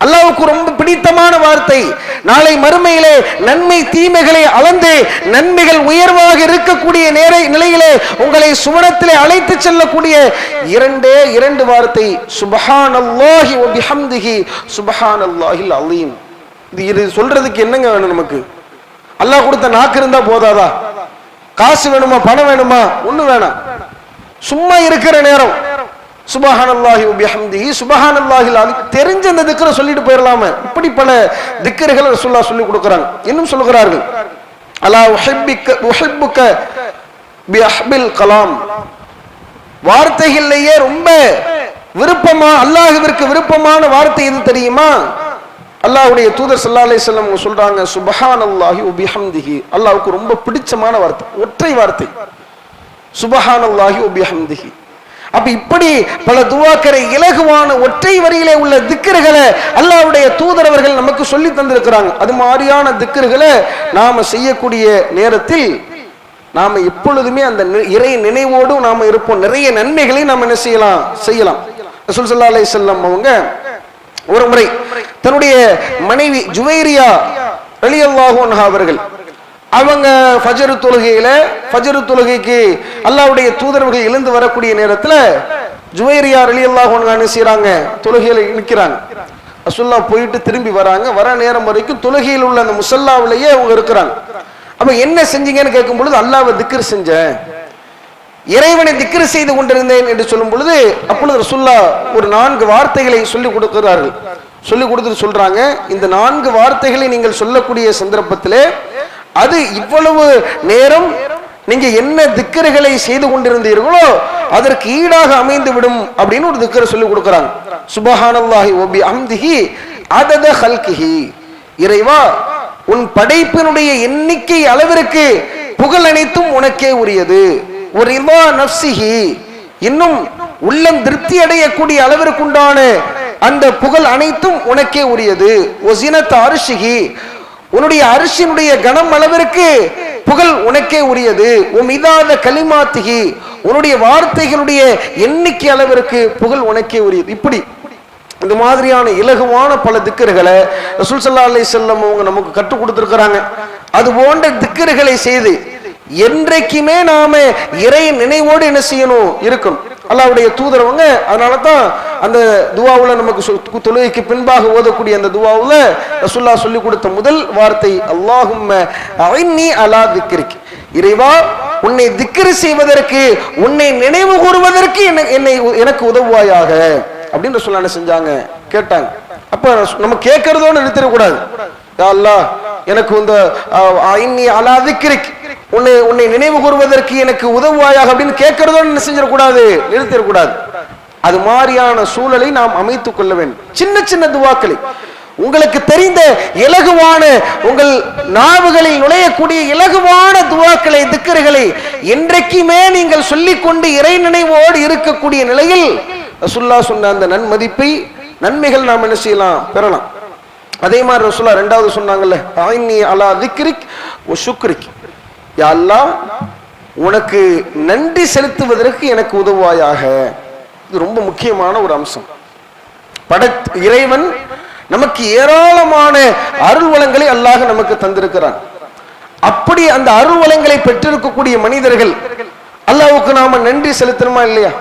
அல்லாஹ்வுக்கு ரொம்ப பிடித்தமான வார்த்தை. நாளை மறுமையிலே நன்மை தீமைகளை அளந்து நன்மைகள் உயர்வாக இருக்கக்கூடிய நிலையிலே உங்களை சுவனத்திலே அழைத்து செல்லக்கூடிய இரண்டு வார்த்தை, சுப்ஹானல்லாஹி வ பிஹம்திஹி சுப்ஹானல்லாஹில் அஸீம். இது சொல்றதுக்கு என்னங்க வேணும் நமக்கு? அல்லாஹ் கொடுத்த நாக்கு இருந்தா போதாதா? காசு வேணுமா, பணம் வேணுமா? ஒண்ணு வேணாம். சும்மா இருக்கிற நேரம் சுப்ஹானல்லாஹி வ பிஹம்திஹி சுப்ஹானல்லாஹில் அஸீம் தெரிஞ்ச அந்த திக்ரை சொல்லிட்டு போயிடலாமே. இப்படி பல திக்ருகளை ரசூலுல்லாஹ் சொல்லி கொடுக்குறாங்க. இன்னும் சொல்லுகிறார்கள், அலா உஹிப்புக பிஅஹ்பில் கலாம், வார்த்தைகளிலேயே ரொம்ப விருப்பமா, அல்லாஹ்விற்கு விருப்பமான வார்த்தை எது தெரியுமா? அல்லாஹ்வுடைய தூதர் ஸல்லல்லாஹு அலைஹி வஸல்லம் சொல்றாங்க, சுப்ஹானல்லாஹி வ பிஹம்திஹி, அல்லாஹ்வுக்கு ரொம்ப பிடிச்சமான வார்த்தை, ஒற்றை வார்த்தை, சுப்ஹானல்லாஹி வ பிஹம்திஹி. அப்ப இப்படி பல துவாக்களை இலகுவான ஒற்றை வரியிலே உள்ள திக்ருகளை அல்லாஹ்வுடைய தூதர் அவர்கள் நமக்கு சொல்லி தந்திருக்கிறாங்க. அது மாதிரியான திக்ருகளை நாம செய்யக்கூடிய நேரத்தில் நாம எப்பொழுதுமே அந்த இறை நினைவோடு நாம இருப்போம். நிறைய நன்மைகளை நாம என்ன செய்யலாம். ரசூல் ஸல்லல்லாஹு அலைஹி வஸல்லம் அவங்க ஒரு முறை தன்னுடைய மனைவி ஜுவைரியா ரலியல்லாஹு அன்ஹா அவர்கள், அவங்க ஃபஜ்ர் தொழுகைக்கு அல்லாஹ்வுடைய தூதர்கள் எழுந்து வரக்கூடிய நேரத்துல ஜுவைரியா ரலியல்லாஹு அன்ஹா என்ன செய்றாங்க, தொழுகையில நிற்கிறாங்க. ரசூலுல்லாஹ் போயிட்டு திரும்பி வராங்க. வர நேரம் வரைக்கும் தொழுகையில் உள்ள அந்த முஸல்லாவிலேயே அவங்க இருக்கிறாங்க. அப்ப என்ன செஞ்சீங்கன்னு கேட்கும் பொழுது, அல்லாஹ்வை திக்ர் செஞ்சேன், இறைவனை திக்ரு செய்து கொண்டிருந்தேன் என்று சொல்லும் பொழுது அப்பொழுது ரசூலுல்லாஹ் ஒரு 4 வார்த்தைகளை சொல்லிக் கொடுக்கிறார்கள். சொல்லிக் கொடுத்துட்டு சொல்றாங்க, இந்த 4 வார்த்தைகளை நீங்கள் சொல்லக்கூடிய சந்தர்ப்பத்திலே அது இவ்வளவு நேரம் நீங்க என்ன திக்ருகளை செய்து கொண்டிருந்தீர்களோ அதற்கு ஈடாக அமைந்து விடும் அப்படின்னு ஒரு திக்ரை சொல்லி கொடுக்கிறாங்க. சுப்ஹானல்லாஹி வ பிஹம்திஹி அதத ஹல்கிஹி, இறைவா உன் படைப்பினுடைய எண்ணிக்கை அளவிற்கு புகழ் அனைத்தும் உனக்கே உரியது. ஒரு ரிதா நஃப்ஸிஹி, இன்னும் உள்ளம் திருப்தி அடையக்கூடிய அளவிற்குண்டான அந்த புகழ் அனைத்தும் உனக்கே உரியது. ஒசினத் அர்ஷிஹி, உன்னுடைய அரிசினுடைய கனம் அளவிற்கு புகழ் உனக்கே உரியது. உமிதாத கலிமாத்திகி, உன்னுடைய வார்த்தைகளுடைய எண்ணிக்கை அளவிற்கு புகழ் உனக்கே உரியது. இப்படி இந்த மாதிரியான இலகுவான பல திக்கர்களை ரசூல் ஸல்லல்லாஹு அலைஹி வஸல்லம் அவங்க நமக்கு கற்றுக் கொடுத்திருக்கிறாங்க. அது போன்ற திக்கர்களை செய்து என்றைக்குமே நாம இறை நினைவோடு என்ன செய்யணும், இருக்கணும். அல்லாஹ்வுடைய தூதரவங்க அதனால தான் அந்த துஆவுல நமக்கு தொழுகைக்கு பின்பாக ஓதக்கூடிய அந்த துஆவுல ரசூலுல்லாஹ் சொல்லி கொடுத்த முதல் வார்த்தை அல்லாஹும்ம அஇன்னி அலா திக்ரிக், இறைவா உன்னை திக்ர் செய்வதற்கு உன்னை நினைவு கூறுவதற்கு எனக்கு உதவுவாயாக அப்படின்னு ரசூலுல்லாஹ் என்ன செஞ்சாங்க, கேட்டாங்க. அப்ப நம்ம கேட்கறதோடு நிறுத்திடக்கூடாது. யா அல்லாஹ் எனக்கு இந்த அஇன்னி அலா திக்ரிக், உன்னை நினைவு கூறுவதற்கு எனக்கு உதவுவாயாக அப்படின்னு கேட்கறதோடு என்ன செஞ்சிடக்கூடாது, நிறுத்திடக்கூடாது. அது மாதிரியான சூழலை நாம் அமைத்துக் கொள்ள வேண்டும். சின்ன சின்ன துவாக்களை, உங்களுக்கு தெரிந்த இலகுவான உங்கள் நாவுகளில் நுழையக்கூடிய இலகுவான துவாக்களை திக்ருகளை என்றைக்குமே நீங்கள் சொல்லிக்கொண்டு இறை நினைவோடு இருக்கக்கூடிய நிலையில் ரசூலுல்லாஹ் சொன்ன அந்த நன்மதிப்பை நன்மைகள் நாம் என்ன செய்யலாம், பெறலாம். அதே மாதிரி ரசூலுல்லாஹ் இரண்டாவது சொன்னாங்கல்ல, அஇன்னி அலா திக்ரிக் வ ஷுக்ரிக், யா அல்லாஹ் உனக்கு நன்றி செலுத்துவதற்கு எனக்கு உதவுவாயாக. இது ரொம்ப முக்கியமான ஒரு அம்சம். இறைவன் நமக்கு ஏராளமான அருள் வளங்களை அல்லாஹ் நமக்கு தந்திருக்கிறான். அப்படி அந்த அருள் வளங்களை பெற்றிருக்கக்கூடிய மனிதர்கள் அல்லாஹ்வுக்கு நாம நன்றி செலுத்தணுமா இல்லையா?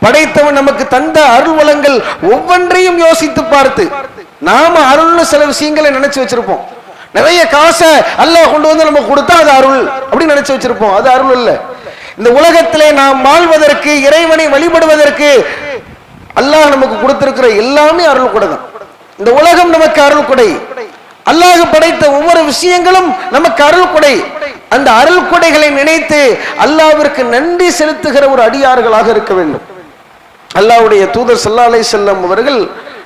படைத்தவன் நமக்கு தந்த அருள் வளங்கள் ஒவ்வொன்றையும் யோசித்து பார்த்து நாம அருள்னு சில விஷயங்களை நினைச்சு வச்சிருப்போம். நிறைய காசை அல்லாஹ் கொண்டு வந்து நமக்கு கொடுத்தா அது அருள் அப்படின்னு நினைச்சு வச்சிருப்போம். அது அருள் இல்ல. இந்த உலகத்திலே நாம் வாழ்வதற்கு, இறைவனை வழிபடுவதற்கு அல்லாஹ் நமக்கு கொடுத்திருக்கிற எல்லாமே அருள் கொடை தான். இந்த உலகம் நமக்கு அருள் கொடை. அல்லாஹ் படைத்த ஒவ்வொரு விஷயங்களும் நமக்கு அருள் கொடை. அந்த அருள் கொடைகளை நினைத்து அல்லாஹ்விற்கு நன்றி செலுத்துகிற ஒரு அடியார்களாக இருக்க வேண்டும். அல்லாஹ்வுடைய தூதர் ஸல்லல்லாஹு அலைஹி வஸல்லம் அவர்கள்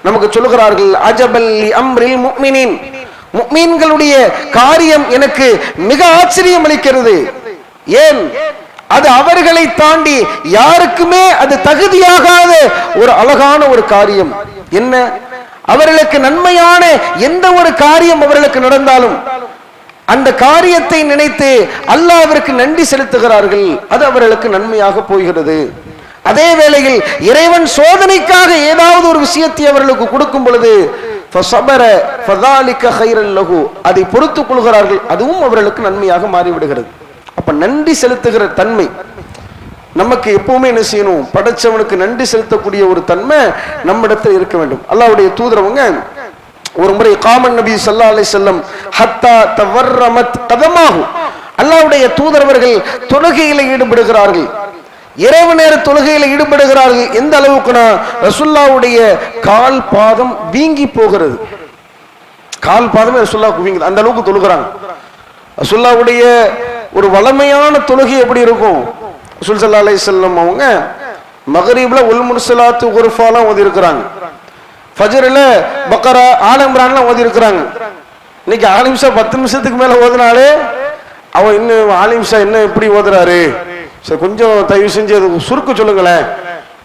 நமக்கு சொல்கிறார்கள், அஜபல் லி அம்ரில் முஃமினீன், முஃமின்களுடைய காரியம் எனக்கு மிக ஆச்சரியம் அளிக்கிறது. ஏன்? அது அவர்களை தாண்டி யாருக்குமே அது தகுதியாகாத ஒரு அழகான ஒரு காரியம். என்ன? அவர்களுக்கு நன்மையான எந்த ஒரு காரியம் அவர்களுக்கு நடந்தாலும் அந்த காரியத்தை நினைத்து அல்லாஹ்விற்கு நன்றி செலுத்துகிறார்கள். அது அவர்களுக்கு நன்மையாக போகிறது. அதே வேளையில் இறைவன் சோதனைக்காக ஏதாவது ஒரு விஷயத்தை அவர்களுக்கு கொடுக்கும் பொழுது அதை பொறுத்துக் கொள்கிறார்கள். அதுவும் அவர்களுக்கு நன்மையாக மாறிவிடுகிறது. அப்ப நன்றி செலுத்துகிற தன்மை நமக்கு எப்பவுமே என்ன செய்யணும், படைச்சவனுக்கு நன்றி செலுத்தக்கூடிய ஒரு தன்மை நம்மிடத்தில் இருக்க வேண்டும். அல்லாஹ்வுடைய தூதரவங்க ஒரு முறை காமன் நபி ஸல்லல்லாஹு அலைஹி வஸல்லம் ஹத்தா தவர்ரமத் கதமாஹு, அல்லாஹ்வுடைய தூதரவர்கள் தொழுகையில் ஈடுபடுகிறார்கள். இரவு நேர தொழுகையில் ஈடுபடுகிறார்கள். எந்த அளவுக்குனா ரசூலுல்லாஹ்வுடைய கால் பாதம் வீங்கி போகிறது. கால் பாதமே ரசூலுல்லாஹ்வுக்கு வீங்குது. அந்த அளவுக்கு தொழுகிறாங்க. ரசூலுல்லாஹ்வுடைய ஒரு வளமையான தொழுகை எப்படி இருக்கும்? ரசூல் ஸல்லல்லாஹு அலைஹி வஸல்லம் அவங்க மக்ரிப்ல உல் முர்சலாத்து குர்ஃபாலாம் ஓதி இருக்கிறாங்க. ஃபஜ்ர்ல பக்ரா ஆல இம்ரான்லாம் ஓதி இருக்கிறாங்க. இன்னைக்கு ஆலிம்ஷா 10 நிமிஷத்துக்கு மேல ஓதுனாலே அவன் இன்னும் ஆலிம்ஷா என்ன எப்படி ஓதுறாரு, சரி கொஞ்சம் தயவு செஞ்சு அது சுருக்க சொல்லுங்களேன்,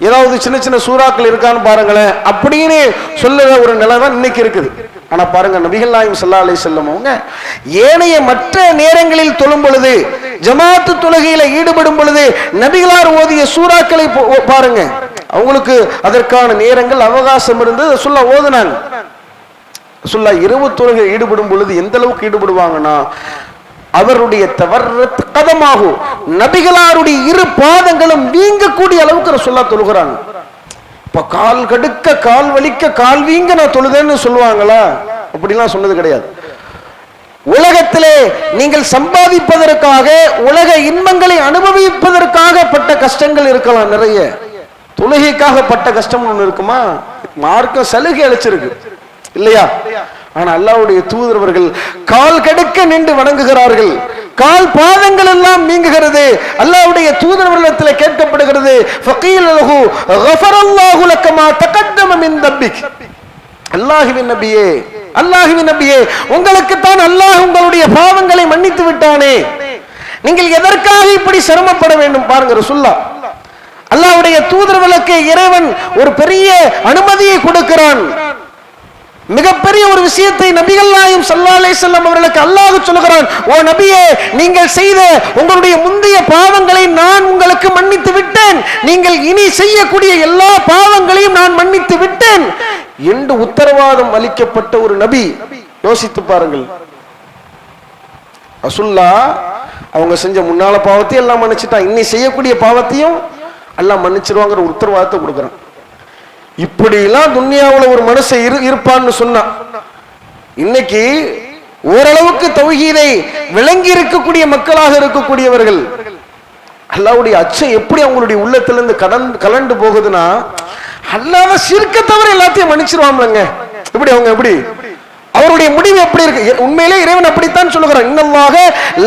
ஏதாவது சின்ன சின்ன சூறாக்கள் இருக்கான்னு பாருங்களேன் அப்படின்னு சொல்லுற ஒரு நிலை தான் இன்னைக்கு இருக்குது. ஆனா பாருங்க, நபிகள் நாயகம் ஸல்லல்லாஹு அலைஹி வஸல்லம் அவங்க ஏனைய மற்ற நேரங்களில் தொழும் பொழுது, ஜமாத்து தொழுகையில ஈடுபடும் பொழுது நபிகளார் ஓதிய சூறாக்களை பாருங்க. அவங்களுக்கு அதற்கான நேரங்கள் அவகாசம் இருந்து ரசூலுல்லாஹ் ஓதுனாங்க. ரசூலுல்லாஹ் இரவு தொழுகை ஈடுபடும் பொழுது எந்த அளவுக்கு ஈடுபடுவாங்கன்னா, அவருடைய தவறத் கதமாகும் நபிகளாருடைய இரு பாதங்களும் வீங்கக்கூடிய அளவுக்கு ரசூலுல்லாஹ் தொழுகிறாங்க. இப்ப கால் கடுக்க, கால் வலிக்க, கால் வீங்க நான் தொழுதேன்னு சொல்லுவாங்களா? அப்படிலாம் சொன்னது கிடையாது. உலகத்திலே நீங்கள் சம்பாதிப்பதற்காக, உலக இன்பங்களை அனுபவிப்பதற்காக பட்ட கஷ்டங்கள் இருக்கலாம் நிறைய. தொழுகைக்காக பட்ட கஷ்டம் ஒண்ணு இருக்குமா? மார்க்கம் சலுகை அளிச்சிருக்கு இல்லையா? ஆனா அல்லாஹ்வுடைய தூதரவர்கள் கால் கடுக்க நின்று வணங்குகிறார்கள். கால் பாதங்கள் எல்லாம் நீங்குகிறது. அல்லாஹ்வுடைய தூதரவர்களிடத்தில் கேட்கப்படுகிறது, ஃபகீல லஹு கஃபரல்லாஹு லக மா தகத்தம மின் தப்பிக். அல்லாஹ்வின் நபியே, அல்லாஹ்வின் நபியே, உங்களுக்கு தான் அல்லாஹ் உங்களுடைய பாவங்களை மன்னித்து விட்டானே, நீங்கள் எதற்காக இப்படி சிரமப்பட வேண்டும்? பாருங்க ரசூலுல்லாஹ், அல்லாஹ்வுடைய தூதர்களுக்கு இறைவன் ஒரு பெரிய அனுமதியை கொடுக்கிறான். மிகப்பெரிய ஒரு விஷயத்தை நபிகள் நாயகம் ஸல்லல்லாஹு அலைஹி வஸல்லம் அவர்களுக்கு அல்லாஹ் சொல்கிறான், ஓ நபியே, நீங்கள் செய்த உங்களுடைய முந்தைய பாவங்களை நான் உங்களுக்கு மன்னித்து விட்டேன், நீங்கள் இனி செய்யக்கூடிய எல்லா பாவங்களையும் நான் மன்னித்து விட்டேன் என்று உத்தரவாதம் அளிக்கப்பட்ட ஒரு நபி. யோசித்து பாருங்கள். ரசூலுல்லாஹ் அவங்க செஞ்ச முன்னால பாவத்தையும் எல்லாம் மன்னிச்சுட்டான், இன்னி செய்யக்கூடிய பாவத்தையும் எல்லாம் மன்னிச்சிருவாங்கிற உத்தரவாதத்தை கொடுக்குறான். இப்படி எல்லாம் துன்யாவுல ஒரு மனுஷன் இருப்பான்னு சொன்னா, இன்னைக்கு ஓரளவுக்கு தௌஹீதை விளங்கி இருக்கக்கூடிய மக்களாக இருக்கக்கூடியவர்கள், அல்லாஹ்வுடைய அச்சம் எப்படி அவங்களுடைய உள்ளத்திலிருந்து கலண்டு போகுதுன்னா, அல்லாஹ் ஷிர்க்க தவிர எல்லாத்தையும் மன்னிச்சிருவாங்க. இப்படி அவங்க எப்படி, அவருடைய முடிவு எப்படி இருக்கு? உண்மையிலே இறைவன் அப்படித்தான் சொல்லுகிறான், இன்னல்லாஹ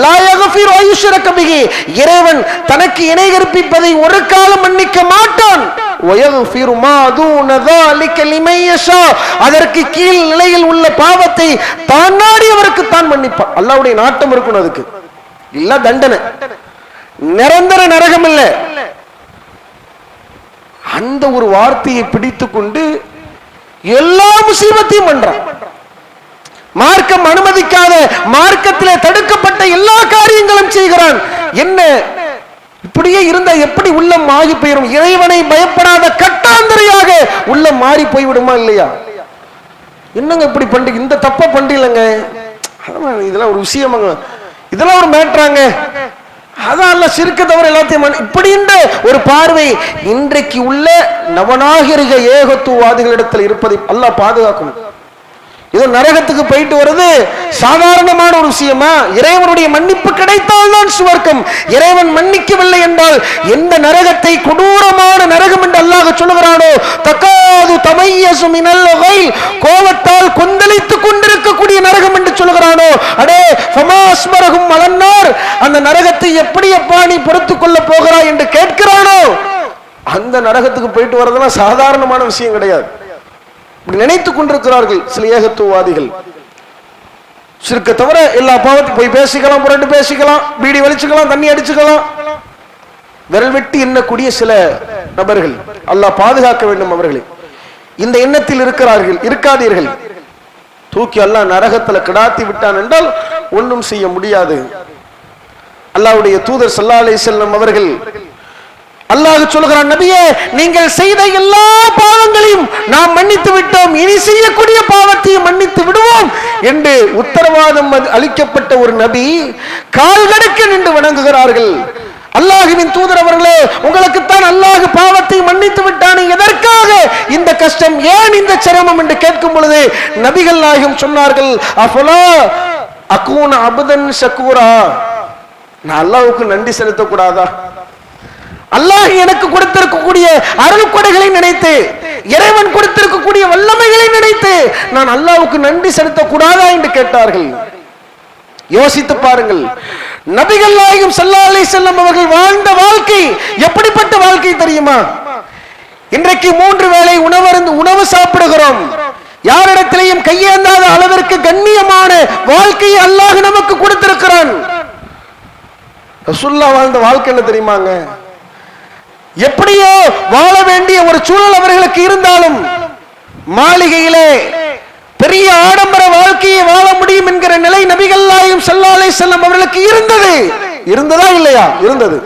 லா யக்ஃபிரு அய்யுஷ்ரக பிஹி, இறைவன் தனக்கு இணை கற்பிப்பதை ஒரு காலம் மன்னிக்க மாட்டான். வயக்ஃபிரு மா தூன ذلك லிமன் யஷா, அதற்கு கீழ் நிலையில் உள்ள பாவத்தை தான் நாடியவருக்கு தான் மன்னிப்பான். அல்லாஹ்வுடைய நாட்டம் இருக்கணும் அதுக்கு. இல்ல தண்டனை, நிரந்தர நரகம் இல்ல. அந்த ஒரு வார்த்தையை பிடித்துக் கொண்டு எல்லா முசீபத்தையும் பண்றான். மார்க்கம் அனுமதிக்காத, மார்க்கத்திலே தடுக்கப்பட்ட எல்லா காரியங்களும் செய்கிறான். என்ன இப்படியே இருந்தா எப்படி உள்ளம் ஆகி போயிடும்? இறைவனை பயப்படாத கட்டாந்தரையாக உள்ளம் மாறி போய்விடுமா இல்லையா? என்னங்க இப்படி பண்றீங்க, இந்த தப்ப பண்றீங்க, இதெல்லாம் ஒரு விஷயமாங்க, இதெல்லாம் ஒரு மேட்ராங்க, அதான் அல்ல சிறுக்க தவிர எல்லாத்தையும் இப்படின்ற ஒரு பார்வை இன்றைக்கு உள்ள நவநாகரிக ஏகத்துவாதிகளிடத்தில் இருப்பதை அல்லாஹ் பாதுகாக்கணும். இது நரகத்துக்கு போயிட்டு வருது சாதாரணமான ஒரு விஷயமா? இறைவனுடைய மன்னிப்பு கிடைத்தால் தான் சுவர்க்கம். இறைவன் மன்னிக்கவில்லை என்றால் எந்த நரகத்தை கொடூரமான நரகம் என்று அல்லாஹ் சொல்லுகிறானோ, தகாது தமையசு மினல் கைல், கோபத்தால் கொந்தளித்துக் கொண்டிருக்கக்கூடிய நரகம் என்று சொல்லுகிறானோ, அடே ஃபமாஸ்மரஹும் அலன்னார், அந்த நரகத்தை எப்படி அப்பா நீ பொறுத்துக் கொள்ள போகிறாய் என்று கேட்கிறானோ, அந்த நரகத்துக்கு போயிட்டு வரதெல்லாம் சாதாரணமான விஷயம் கிடையாது. நினைத்துக் கொண்டிருக்கிறார்கள் சில ஏகத்துவவாதிகள். சிறுக்க தவிர எல்லா பாவத்தையும் போய் பேசிக்கலாம், புரட்டு பேசிக்கலாம், பீடி வலிச்சுக்கலாம், தண்ணி அடிச்சுக்கலாம், விரல் வெட்டி எண்ணக்கூடிய சில நபர்கள். அல்லாஹ் பாதுகாக்க வேண்டும் அவர்களை. இந்த எண்ணத்தில் இருக்கிறார்கள், இருக்காதீர்கள். தூக்கி அல்லாஹ் நரகத்துல கிடாத்தி விட்டான் என்றால் ஒன்றும் செய்ய முடியாது. அல்லாஹ்வுடைய தூதர் ஸல்லல்லாஹு அலைஹி வஸல்லம் அவர்கள் அல்லாஹ் சொல்கிறான், நபியே, நீங்கள் செய்த எல்லா பாவங்களையும் நாம் மன்னித்து விட்டோம், இனி செய்யக்கூடிய பாவத்தையும் மன்னித்து விடுவோம் என்று உத்தரவாதம் அளிக்கப்பட்ட ஒரு நபி கால் கடுக்க நின்று வணங்குகிறார்கள். அல்லாஹ்வின் தூதர் அவர்களே, உங்களுக்குத்தான் அல்லாஹ் பாவத்தை மன்னித்து விட்டானே, எதற்காக இந்த கஷ்டம், ஏன் இந்த சிரமம் என்று கேட்கும் பொழுது நபிகள் நாயகம் சொன்னார்கள், அஃபலா அகூன அபதன் ஷக்கூரா, நான் அல்லாஹ்வுக்கு நன்றி செலுத்தக்கூடாதா? அல்லாஹ் எனக்கு கொடுத்திருக்கக்கூடிய அருள் கொடைகளை நினைத்து, இறைவன் கொடுத்திருக்கக்கூடிய வல்லமைகளை நினைத்து நான் அல்லாஹ்வுக்கு நன்றி செலுத்தக்கூடாதா என்று கேட்டார்கள். யோசித்து பாருங்கள், நபிகள் நாயகம் ஸல்லல்லாஹு அலைஹி வஸல்லம் அவர்கள் வாழ்ந்த வாழ்க்கை எப்படிப்பட்ட வாழ்க்கை தெரியுமா? இன்றைக்கு 3 வேளை உணவு சாப்பிடுகிறோம், யாரிடத்திலேயும் கையேந்தாத அளவிற்கு கண்ணியமான வாழ்க்கையை அல்லாஹ் நமக்கு கொடுத்திருக்கிறான். ரசூலுல்லாஹ் வாழ்ந்த வாழ்க்கை என்ன தெரியுமாங்க? எப்படியோ வாழ வேண்டிய ஒரு சூழல் அவர்களுக்கு இருந்தாலும் மாளிகையிலே பெரிய ஆடம்பர வாழ்க்கையை வாழ முடியும் என்கிற நிலை நபிகள் நாயகம் ஸல்லல்லாஹு அலைஹி வஸல்லம் அவர்களுக்கு இருந்தது. இருந்ததா இல்லையா? இருந்தது.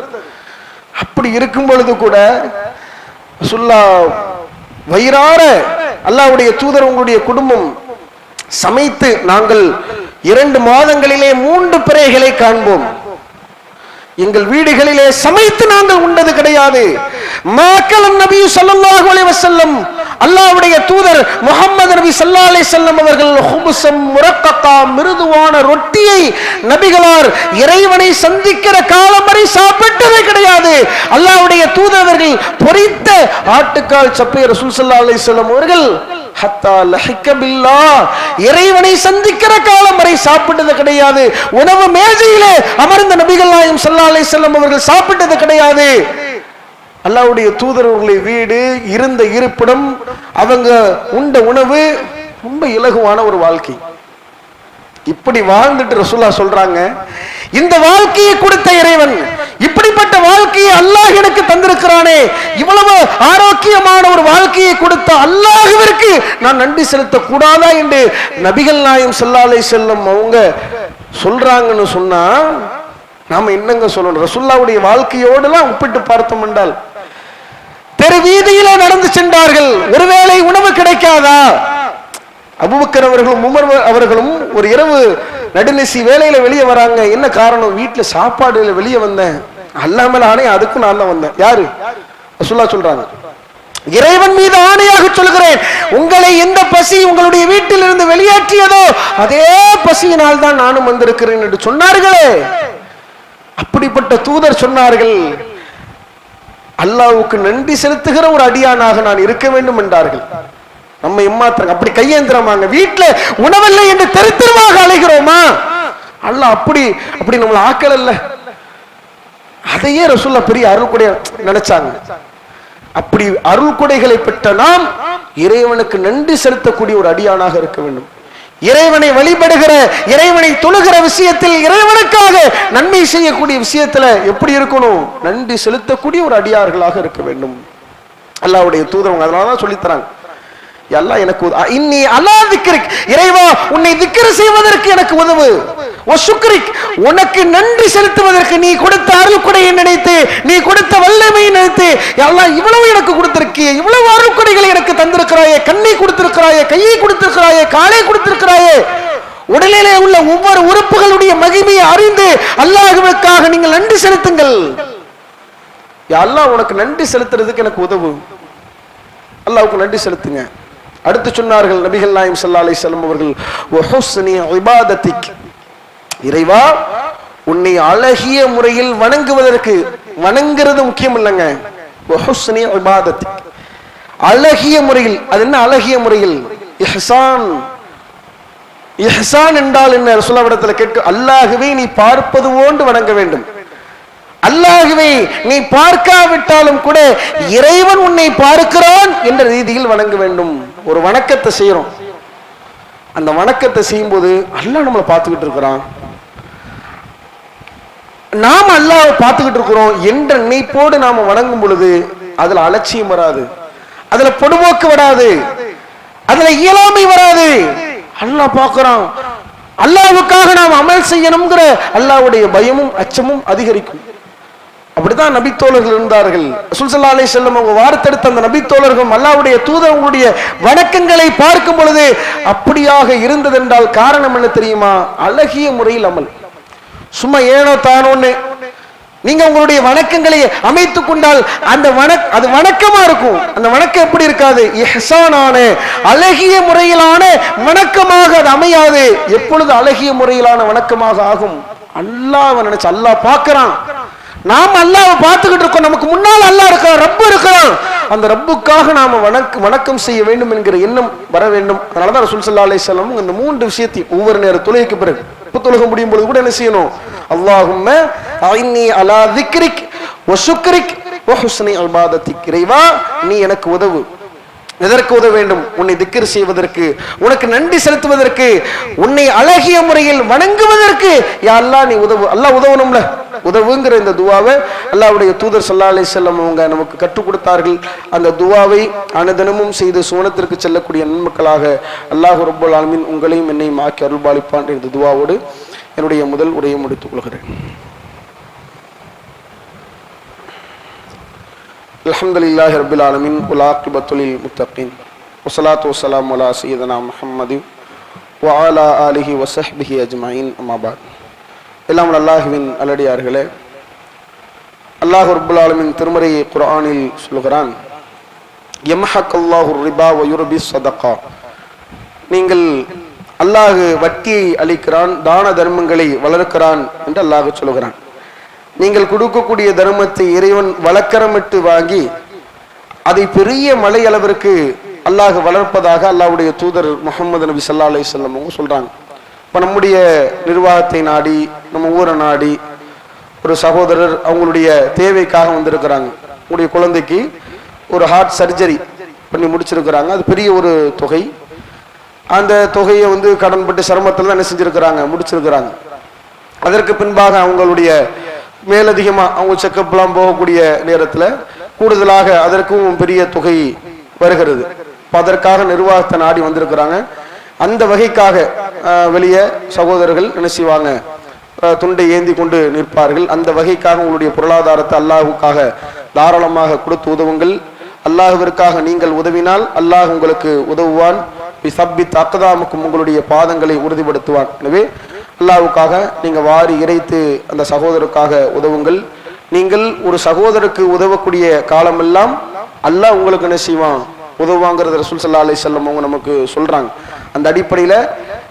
அப்படி இருக்கும் பொழுது கூட ரசூலுல்லாஹ் வயிறார அல்லாஹ்வுடைய தூதர், உங்களுடைய குடும்பம் சமைத்து நாங்கள் 2 மாதங்களிலே 3 பிறைகளை காண்போம், எங்கள் வீடுகளிலே சமைத்து நாங்கள் உண்டது கிடையாது, மாக்கலம் நபி ஸல்லல்லாஹு அலைஹி வஸல்லம், அல்லாஹ்வுடைய தூதர் முஹம்மது நபி ஸல்லல்லாஹு அலைஹி வஸல்லம் அவர்கள் ஹுபுஸம் முரக்ககா, மிருதுவான ரொட்டியை நபிகளார் இறைவனை சந்திக்கிற காலம் வரை சாப்பிட்டதே கிடையாது. அல்லாஹ்வுடைய தூதர்கள் பொரித்த ஆட்டுக்கால் சப்பை ரசூல் ஸல்லல்லாஹு அலைஹி வஸல்லம் அவர்கள் ஹத்தா லஹிக பில்லாஹ், இறைவனை சந்திக்கிற காலம் வரை சாப்பிட்டது கிடையாது. உணவு மேஜையிலே அமர்ந்த நபிகள் நாயகம் ஸல்லல்லாஹு அலைஹி வஸல்லம் அவர்கள் சாப்பிட்டது கிடையாது. அல்லாஹ்வுடைய தூதர்களுடைய வீடு, இருந்த இருப்பிடம், அவங்க உண்ட உணவு ரொம்ப இலகுவான ஒரு வாழ்க்கை. இப்படி வாழ்ந்துட்டு ரசூலுல்லாஹ் சொல்றாங்க, இந்த வாழ்க்கையை கொடுத்த இறைவன், இப்படிப்பட்ட வாழ்க்கையை அல்லாஹ் எனக்கு தந்திருக்கிறானே, இவ்வளவு ஆரோக்கியமான ஒரு வாழ்க்கையை கொடுத்த அல்லாஹ்விற்கு நான் நன்றி செலுத்த கூடாதா என்று நபிகள் நாயகம் ஸல்லல்லாஹு அலைஹி வஸல்லம் அவங்க சொல்றாங்கன்னு சொன்னா நாம என்னங்க சொல்லணும்? ரசூலுல்லாஹ்வுடைய வாழ்க்கையோடலாம் ஒப்பிட்டு பார்த்தோம் என்றால், தெரு வீதியிலே நடந்து சென்றார்கள், ஒருவேளை உணவு கிடைக்காதா? அபூபக்கர் அவர்களும் உமர் அவர்களும் ஒரு இரவு நடுநிசி வேலையில வெளியே வராங்க. என்ன காரணம்? வீட்டுல சாப்பாடு வெளியே வந்தேன், அல்லாமல் ஆணை, அதுக்கும் நான் தான் வந்தேன். யாரு? ரசூலுல்லாஹ் சொல்றாங்க, இறைவன் மீது ஆணையாக சொல்கிறேன், உங்களை எந்த பசி உங்களுடைய வீட்டில் இருந்து வெளியேற்றியதோ அதே பசியினால் தான் நானும் வந்திருக்கிறேன் என்று சொன்னார்களே. அப்படிப்பட்ட தூதர் சொன்னார்கள், அல்லாஹ்வுக்கு நன்றி செலுத்துகிற ஒரு அடியானாக நான் இருக்க வேண்டும் என்றார்கள். நம்ம ஏமாத்துறாங்க, அப்படி கையேந்திரமாங்க. வீட்டுல உணவில்லை என்று தெருத்தெருவாக அலைகிறோமா? அல்லாஹ் அப்படி நம்மள ஆக்கல் இல்ல. அதையே ரசூலுல்லாஹ் பெரிய அருள்கொடை நினைச்சாங்க. அப்படி அருள்கொடைகளை பெற்ற நாம் இறைவனுக்கு நன்றி செலுத்தக்கூடிய ஒரு அடியானாக இருக்க வேண்டும். இறைவனை வழிபடுகிற, இறைவனை தொழுகிற விஷயத்தில், இறைவனுக்காக நன்மை செய்யக்கூடிய விஷயத்துல எப்படி இருக்கணும்? நன்றி செலுத்தக்கூடிய ஒரு அடியார்களாக இருக்க வேண்டும். அல்லாஹ்வுடைய தூதர் அதனாலதான் சொல்லித்தராங்க, அல்லாஹ் எனக்கு இன்னி அலா திக்ரிக், இறைவா உன்னை திக்ர் செய்வதற்கு எனக்கு உதவு, வசுக்ரிக், உனக்கு நன்றி செலுத்துவதற்கு நீ கொடுத்த அருள்கொடையை நினைத்து, நீ கொடுத்த வல்லமையை நினைத்து, அல்லாஹ் இவ்வளவு எனக்கு கொடுத்திருக்கியே, இவ்வளவு அருள்கொடைகளை எனக்கு தந்திருக்கிறாயே, கண்ணை கொடுத்திருக்கிறாயே, கையை கொடுத்திருக்கிறாயே, காலை கொடுத்திருக்கிறாயே, உடலிலே உள்ள ஒவ்வொரு உறுப்புகளுடைய மகிமையை அறிந்து அல்லாஹ்வுக்காக நீங்கள் நன்றி செலுத்துங்கள். அல்லாஹ் உனக்கு நன்றி செலுத்துறதுக்கு எனக்கு உதவு, அல்லாஹ்வுக்கு நன்றி செலுத்துங்க. அடுத்து சொன்னார்கள் நபிகள் நாயகம் ஸல்லல்லாஹு அலைஹி வஸல்லம் அவர்கள், வஹுஸ்னி இபாதத்திக், இறைவா உன்னை அழகிய முறையில் வணங்குவதற்கு, வணங்குறது முக்கியம் இல்லைங்க, வஹுஸ்னி இபாதத்திக், அழகிய முறையில். அது என்ன அழகிய முறையில்? இஹ்சான். இஹ்சான் என்றால் என்ன? ரசூலுல்லாஹ் இடத்துல கேட்க, அல்லாஹ்வை நீ பார்ப்பது போன்று வணங்க வேண்டும். அல்லாஹ்வை நீ பார்க்காவிட்டாலும் கூட இறைவன் உன்னை பார்க்கிறான் என்ற ரீதியில் வணங்க வேண்டும். ஒரு வணக்கத்தை செய்யறோம், அந்த வணக்கத்தை செய்யும் போது அல்லாஹ் நம்மளை பார்த்துக்கிட்டு இருக்கிறான், நாம் அல்லாஹ்வை பார்த்துக்கிட்டு இருக்கிறோம் என்ற நினைப்போடு நாம வணங்கும் பொழுது அதுல அலட்சியம் வராது, அதுல பொடுபோக்கு வராது, அதுல இயலாமை வராது. அல்லாஹ் பார்க்கிறான், அல்லாஹ்வுக்காக நாம் அமல் செய்யணுங்கிற அல்லாஹ்வுடைய பயமும் அச்சமும் அதிகரிக்கும். அப்படிதான் நபித்தோழர்கள் இருந்தார்கள். ரசூல் ஸல்லல்லாஹு அலைஹி வஸல்லம் அவங்க வார்த்தெடுத்த அந்த நபித்தோழர்கள் அல்லாஹ்வுடைய தூதர்களுடைய வணக்கங்களை பார்க்கும் பொழுது அப்படியாக இருந்ததென்றால் காரணம் என்ன தெரியுமா? அழகிய முறையில் அமல். சும்மா ஏனோ தானோன்னு நீங்க உங்களுடைய வணக்கங்களை அமைத்துக் கொண்டால் அந்த அது வணக்கமா இருக்கும். அந்த வணக்கம் எப்படி இருக்காது? இஹ்சானான அழகிய முறையிலான வணக்கமாக அது அமையாது. எப்பொழுது அழகிய முறையிலான வணக்கமாக ஆகும்? அல்லாஹ்வை நினைச்சு, அல்லாஹ் பார்க்கிறான், நாம் அல்லாஹ்வை பார்த்துக்கிட்டு இருக்கோம், நமக்கு முன்னால் அல்லாஹ் இருக்கிறான், ரப்பு இருக்கிறான், அந்த ரப்புக்காக நாம வணக்கம் செய்ய வேண்டும் என்கிற எண்ணம் வர வேண்டும். அதனாலதான் ரசூல் ஸல்லல்லாஹு அலைஹி வஸல்லம் இந்த மூன்று விஷயத்தையும் ஒவ்வொரு நேர தொழுகைக்கு பிறகு, இப்ப தொழுக முடியும் பொழுது கூட என்ன செய்யணும்? அல்லாஹும்ம ஐன்னி அலா திக்ரிக் வ ஷுக்ரிக் வ ஹுஸ்னி இபாதத்திக், இறைவா நீ எனக்கு உதவு. எதற்கு உதவ வேண்டும்? உன்னை திக்ர் செய்வதற்கு, உனக்கு நன்றி செலுத்துவதற்கு, உன்னை அழகிய முறையில் வணங்குவதற்கு யா அல்லாஹ் நீ உதவு. அல்லாஹ் உதவணும்ல, உதவுங்கிற இந்த துவாவை அல்லாஹ்வுடைய தூதர் ஸல்லல்லாஹு அலைஹி வஸல்லம் அவங்க நமக்கு கற்றுக் கொடுத்தார்கள். அந்த துவாவை அனுதினமும் செய்து சுவனத்திற்கு செல்லக்கூடிய நன்மக்களாக அல்லாஹ் ரப்பல் ஆலமீன் உங்களையும் என்னையும் ஆக்கி அருள்பாலிப்பான் என்ற துவாவோடு என்னுடைய முதல் உரையை முடித்துக் கொள்கிறேன். அல்ஹம்துலில்லாஹி ரப்பில் ஆலமீன் வல் ஆகிபத்து லில் முத்தகீன் வஸ்ஸலாத்து வஸ்ஸலாமு அலா சய்யிதினா முஹம்மதி வ அலா ஆலிஹி வ ஸஹ்பிஹி அஜ்மஈன். அம்மா பஅத். எல்லாம் அல்லாஹ்வின் நல்லடியார்களே, அல்லாஹ் ரப்பல் ஆலமீன் திருமறை குர்ஆனில் சொல்கிறான், யம்ஹக்கல்லாஹு ரிபா வ யுர்பி ஸதகா. நீங்கள் அல்லாஹ் வட்டியை அளிக்கிறான், தான தர்மங்களை வளர்க்கிறான் என்று அல்லாஹ் சொல்கிறான். நீங்கள் கொடுக்கக்கூடிய தர்மத்தை இறைவன் வழக்கரமிட்டு வாங்கி அதை பெரிய மலை அளவிற்கு அல்லாஹ் வளர்ப்பதாக அல்லாஹ்வுடைய தூதர் முஹம்மது நபி ஸல்லல்லாஹு அலைஹி வஸல்லம் அவங்க சொல்றாங்க. இப்போ நம்முடைய நிர்வாகத்தை நாடி, நம்ம ஊரை நாடி ஒரு சகோதரர் அவங்களுடைய தேவைக்காக வந்திருக்கிறாங்க. உங்களுடைய குழந்தைக்கு ஒரு ஹார்ட் சர்ஜரி பண்ணி முடிச்சிருக்கிறாங்க. அது பெரிய ஒரு தொகை. அந்த தொகையை கடன்பட்டு சிரமத்தில் தான் என்ன செஞ்சிருக்கிறாங்க, முடிச்சிருக்கிறாங்க. அதற்கு பின்பாக அவங்களுடைய மேலதிகமாக அவங்க செக்கப்லாம் போகக்கூடிய நேரத்தில் கூடுதலாக அதற்கும் பெரிய தொகை வருகிறது. அதற்காக நிர்வாகத்தை நாடி வந்திருக்கிறாங்க. அந்த வகைக்காக வெளியே சகோதரர்கள் என்ன செய்வாங்க, துண்டை ஏந்தி கொண்டு நிற்பார்கள். அந்த வகைக்காக உங்களுடைய பொருளாதாரத்தை அல்லாஹுக்காக தாராளமாக கொடுத்து உதவுங்கள். அல்லாஹுவிற்காக நீங்கள் உதவினால் அல்லாஹ் உங்களுக்கு உதவுவான். பிசப்பித் அக்தாமுக்கும் உங்களுடைய பாதங்களை உறுதிப்படுத்துவான். எனவே அல்லாஹுக்காக நீங்க வாரி இறைத்து அந்த சகோதரருக்காக உதவுங்கள். நீங்கள் ஒரு சகோதரருக்கு உதவக்கூடிய காலமெல்லாம் அல்லாஹ் உங்களுக்கு என்ன செய்வான், உதவுவாங்கிறது ரசூல் ஸல்லல்லாஹு அலைஹி வஸல்லம் அவங்க நமக்கு சொல்றாங்க. அந்த அடிப்படையில்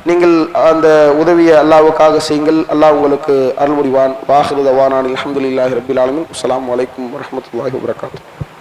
நீங்கள் அந்த உதவியை அல்லாஹ்வுக்காக செய்யுங்கள். அல்லாஹ் உங்களுக்கு அருள் புரிவான். வாஹிரு தவானா அல்ஹம்துலில்லாஹி ரப்பில் ஆலமீன். அஸ்ஸலாமு அலைக்கும் வரஹ்மத்துல்லாஹி வபரகாத்துஹு.